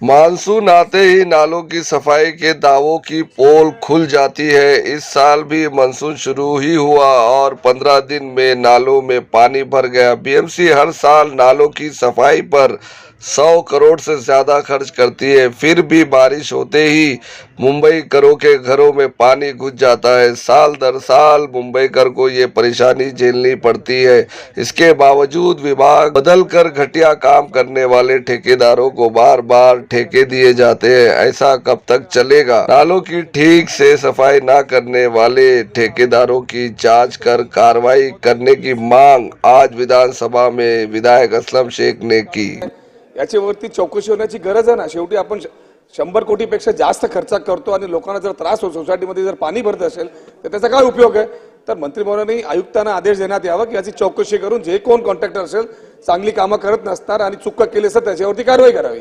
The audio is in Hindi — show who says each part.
Speaker 1: मानसून आते ही नालों की सफाई के दावों की पोल खुल जाती है। इस साल भी मानसून शुरू ही हुआ और 15 दिन में नालों में पानी भर गया। बीएमसी हर साल नालों की सफाई पर 100 करोड़ से ज्यादा खर्च करती है, फिर भी बारिश होते ही मुंबई करों के घरों में पानी घुस जाता है। साल दर साल मुंबईकर को ये परेशानी झेलनी पड़ती है। इसके बावजूद विभाग बदलकर घटिया काम करने वाले ठेकेदारों को बार बार ठेके दिए जाते हैं। ऐसा कब तक चलेगा? नालों की ठीक से सफाई न करने वाले ठेकेदारों की जांच कर कार्रवाई करने की मांग आज विधानसभा में विधायक असलम शेख ने की।
Speaker 2: याच्यावरती चौकशी होण्याची गरज आहे ना। शेवटी आपण 100 कोटीपेक्षा जास्त खर्च करतो आणि लोकांना जर त्रास होतो, सोसायटीमध्ये जर पाणी भरत असेल तर त्याचा काय उपयोग आहे? तर मंत्री महोदयांनी आयुक्तांना आदेश देण्यात यावा की याची चौकशी करून जे कोण कॉन्ट्रॅक्टर असेल चांगली कामं करत नसणार आणि चुका केली असेल त्याच्यावरती कारवाई करावी।